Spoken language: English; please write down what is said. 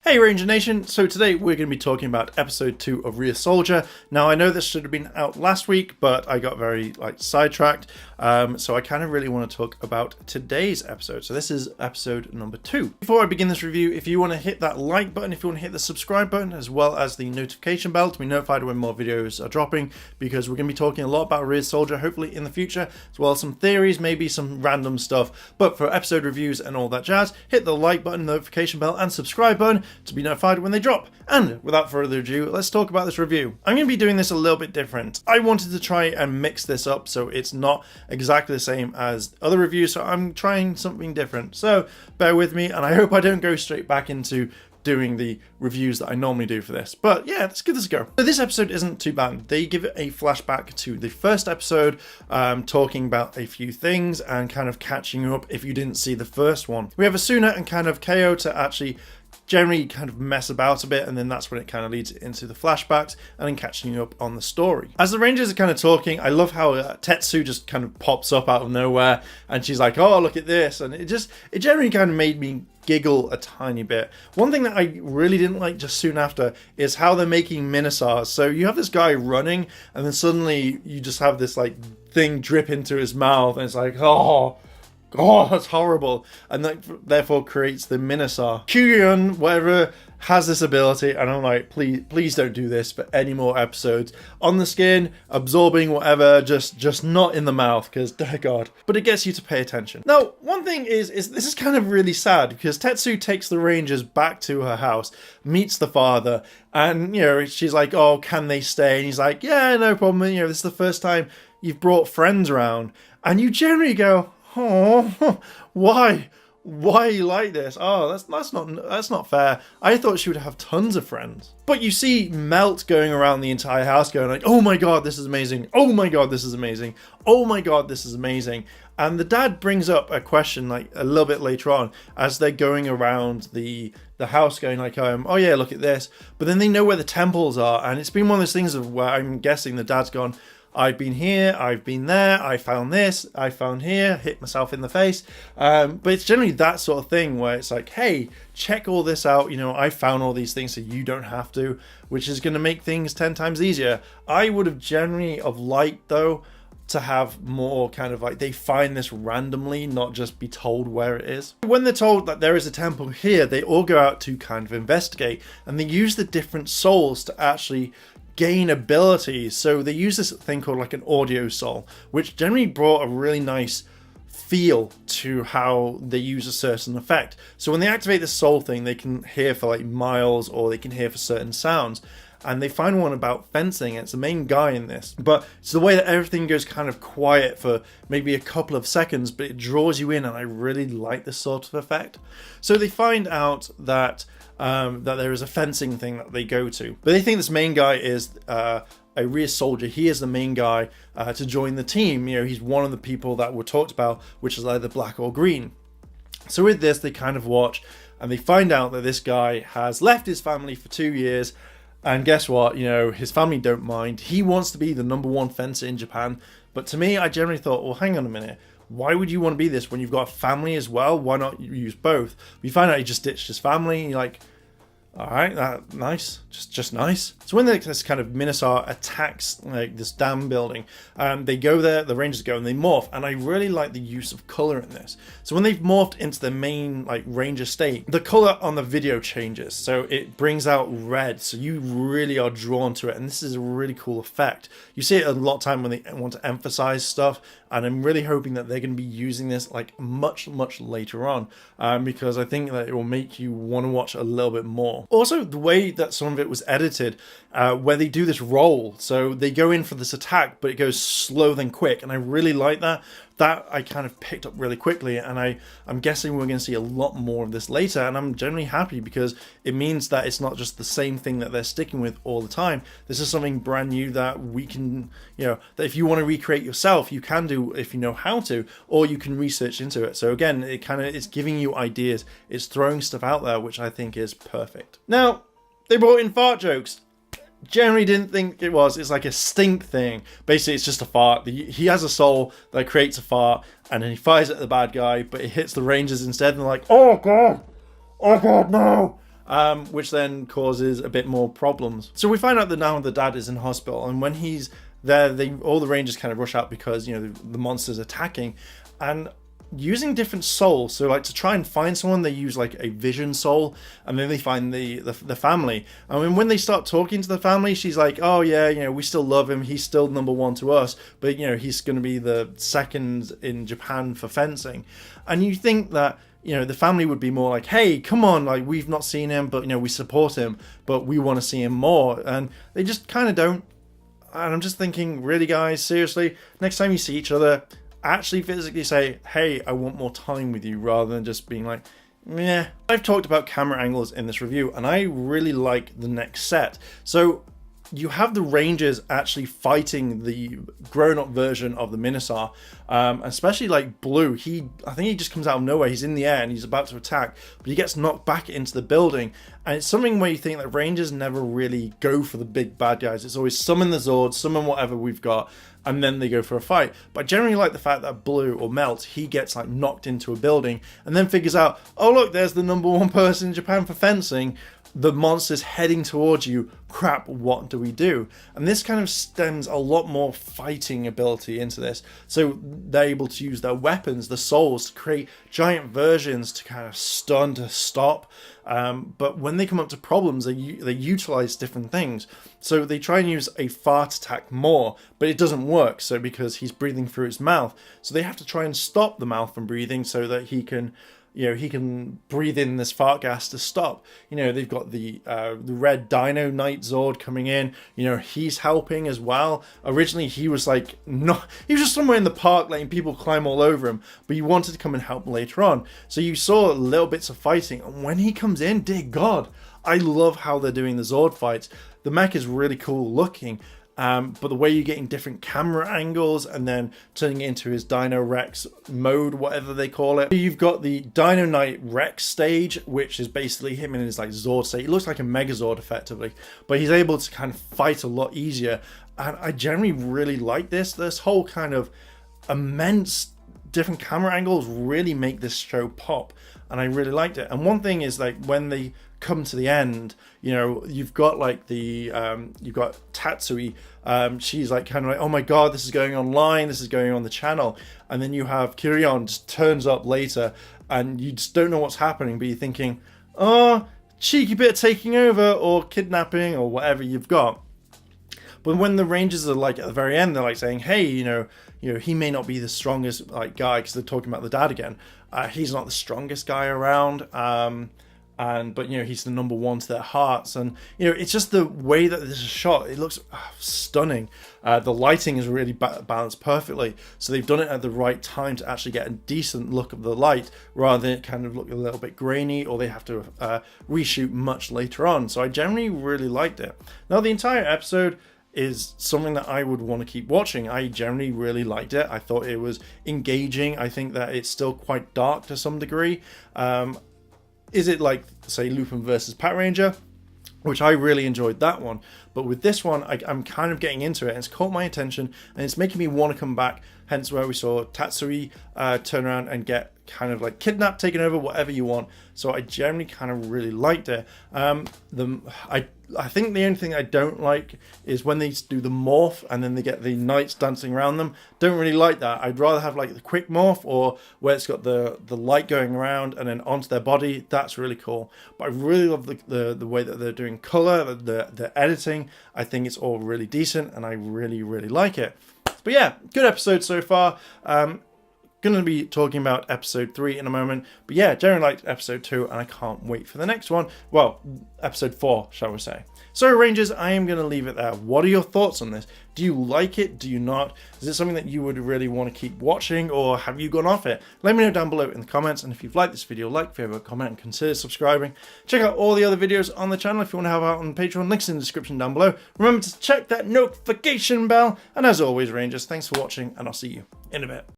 Hey Ranger Nation, so today we're going to be talking about episode 2 of Ryusoulger. Now I know this should have been out last week, but I got very sidetracked, so I kind of really want to talk about today's episode. So this is episode number 2. Before I begin this review, if you want to hit that like button, if you want to hit the subscribe button, as well as the notification bell to be notified when more videos are dropping, because we're going to be talking a lot about Ryusoulger hopefully in the future, as well as some theories, maybe some random stuff. But for episode reviews and all that jazz, hit the like button, notification bell, and subscribe button to be notified when they drop. And without further ado, let's talk about this review. I'm going to be doing this a little bit different. I wanted to try and mix this up so it's not exactly the same as other reviews, so I'm trying something different. So bear with me, and I hope I don't go straight back into doing the reviews that I normally do for this. But yeah, let's give this a go. So this episode isn't too bad. They give it a flashback to the first episode, talking about a few things and kind of catching you up if you didn't see the first one. We have Asuna and kind of KO to actually generally kind of mess about a bit, and then that's when it kind of leads into the flashbacks and then catching you up on the story. As the Rangers are kind of talking, I love how Tetsu just kind of pops up out of nowhere and she's like, oh, look at this, and it generally kind of made me giggle a tiny bit. One thing that I really didn't like just soon after is how they're making Minasars. So you have this guy running and then suddenly you just have this like thing drip into his mouth and it's like, oh, that's horrible, and that therefore creates the Minasar. Kyuryon, whatever, has this ability, and I'm like, please don't do this for any more episodes. On the skin, absorbing whatever, just not in the mouth, because dear God. But it gets you to pay attention. Now, one thing is this is kind of really sad, because Tetsu takes the Rangers back to her house, meets the father, and, she's like, oh, can they stay? And he's like, yeah, no problem, this is the first time you've brought friends around. And you generally go, oh, why are you like this? Oh, that's not fair. I thought she would have tons of friends. But you see Melt going around the entire house going like, oh my God, this is amazing. Oh my God, this is amazing. Oh my God, this is amazing. And the dad brings up a question like a little bit later on as they're going around the house going like, oh yeah, look at this. But then they know where the temples are. And it's been one of those things of where I'm guessing the dad's gone, I've been here, I've been there, I found this, I found here, hit myself in the face. But it's generally that sort of thing where it's like, hey, check all this out. I found all these things so you don't have to, which is going to make things 10 times easier. I would have generally liked, though, to have more kind of like they find this randomly, not just be told where it is. When they're told that there is a temple here, they all go out to kind of investigate, and they use the different souls to actually gain abilities. So they use this thing called like an audio soul, which generally brought a really nice feel to how they use a certain effect. So when they activate the soul thing, they can hear for like miles, or they can hear for certain sounds. And they find one about fencing, and it's the main guy in this. But it's the way that everything goes kind of quiet for maybe a couple of seconds, but it draws you in, and I really like this sort of effect. So they find out that there is a fencing thing that they go to. But they think this main guy is a Ryusoulger. He is the main guy to join the team. He's one of the people that were talked about, which is either black or green. So with this, they kind of watch, and they find out that this guy has left his family for 2 years. And guess what? His family don't mind. He wants to be the #1 fencer in Japan. But to me, I generally thought, well, hang on a minute. Why would you want to be this when you've got a family as well? Why not use both? We find out he just ditched his family. And you're like, all right, nice, just nice. So when this kind of Minasar attacks like this dam building, they go there, the Rangers go, and they morph. And I really like the use of color in this. So when they've morphed into the main like Ranger state, the color on the video changes. So it brings out red. So you really are drawn to it. And this is a really cool effect. You see it a lot of time when they want to emphasize stuff. And I'm really hoping that they're going to be using this like much later on, because I think that it will make you want to watch a little bit more. Also, the way that some of it was edited, where they do this roll, so they go in for this attack, but it goes slow then quick, and I really like that. That I kind of picked up really quickly, and I'm guessing we're going to see a lot more of this later, and I'm generally happy because it means that it's not just the same thing that they're sticking with all the time. This is something brand new that we can, that if you want to recreate yourself, you can do if you know how to, or you can research into it. So again, it's giving you ideas, it's throwing stuff out there, which I think is perfect. Now, they brought in fart jokes. Generally didn't think it was. It's like a stink thing. Basically, it's just a fart. He has a soul that creates a fart, and then he fires at the bad guy, but it hits the Rangers instead, and they're like, oh God, no. which then causes a bit more problems. So we find out that now the dad is in hospital, and when he's there, all the Rangers kind of rush out because, you know, the monster's attacking, and using different souls. So like to try and find someone, they use like a vision soul, and then they find the family. I mean, when they start talking to the family, she's like, oh yeah, you know, we still love him, he's still number one to us, but you know, he's going to be the second in Japan for fencing. And you think that, you know, the family would be more like, hey, come on, like, we've not seen him, but you know, we support him, but we want to see him more. And they just kind of don't. And I'm just thinking, really guys, seriously, next time you see each other, actually physically say, hey, I want more time with you, rather than just being like, meh. I've talked about camera angles in this review, and I really like the next set. So you have the Rangers actually fighting the grown-up version of the Minosaur, especially like Blue. I think he just comes out of nowhere. He's in the air and he's about to attack, but he gets knocked back into the building. And it's something where you think that Rangers never really go for the big bad guys. It's always summon the Zord, summon whatever we've got, and then they go for a fight. But I generally like the fact that Blue, or Melt, he gets like knocked into a building and then figures out, oh look, there's the number one person in Japan for fencing. The monster's heading towards you. Crap, what do we do? And this kind of stems a lot more fighting ability into this. So they're able to use their weapons, the souls, to create giant versions to kind of stun, to stop. But when they come up to problems, they utilize different things. So they try and use a fart attack more, but it doesn't work. So because he's breathing through his mouth, so they have to try and stop the mouth from breathing so that he can, you know, he can breathe in this fart gas to stop. You know, they've got the red Dino Knight Zord coming in. You know, he's helping as well. Originally, he was like, he was just somewhere in the park letting people climb all over him, but he wanted to come and help later on. So you saw little bits of fighting, and when he comes in, dear God, I love how they're doing the Zord fights. The mech is really cool looking. But the way you're getting different camera angles and then turning it into his Dino Rex mode, whatever they call it. You've got the Dino Knight Rex stage, which is basically him in his like Zord state. He looks like a Megazord effectively, but he's able to kind of fight a lot easier. And I generally really like this. This whole kind of immense different camera angles really make this show pop, and I really liked it. And one thing is, like, when they come to the end, you know, you've got like the you've got Tatsui, she's like kind of like, oh my god, this is going online, this is going on the channel. And then you have Kiryon just turns up later and you just don't know what's happening, but you're thinking, oh, cheeky bit of taking over or kidnapping or whatever you've got. But when the Rangers are like at the very end, they're like saying, hey, you know, he may not be the strongest like guy, because they're talking about the dad again. He's not the strongest guy around, but you know, he's the number one to their hearts. And you know, it's just the way that this is shot. It looks stunning. The lighting is really balanced perfectly. So they've done it at the right time to actually get a decent look of the light, rather than it kind of look a little bit grainy, or they have to reshoot much later on. So I generally really liked it. Now the entire episode is something that I would want to keep watching. I generally really liked it. I thought it was engaging. I think that it's still quite dark to some degree. Is it like, say, Lupin versus Pat Ranger, which I really enjoyed that one, but with this one, I'm kind of getting into it, and it's caught my attention, and it's making me want to come back, hence where we saw Tatsui turn around and get kind of like kidnapped, taken over, whatever you want. So I generally kind of really liked it. I think the only thing I don't like is when they do the morph and then they get the knights dancing around them. Don't really like that. I'd rather have like the quick morph, or where it's got the light going around and then onto their body. That's really cool. But I really love the way that they're doing color, the editing. I think it's all really decent, and I really, really like it. But yeah, good episode so far. Going to be talking about episode 3 in a moment, but yeah, generally liked episode 2, and I can't wait for the next one. Well, episode 4, shall we say. So Rangers, I am going to leave it there. What are your thoughts on this? Do you like it? Do you not? Is it something that you would really want to keep watching, or have you gone off it? Let me know down below in the comments, and if you've liked this video, like, favorite, comment, and consider subscribing. Check out all the other videos on the channel if you want to help out on Patreon. Links in the description down below. Remember to check that notification bell, and as always, Rangers, thanks for watching, and I'll see you in a bit.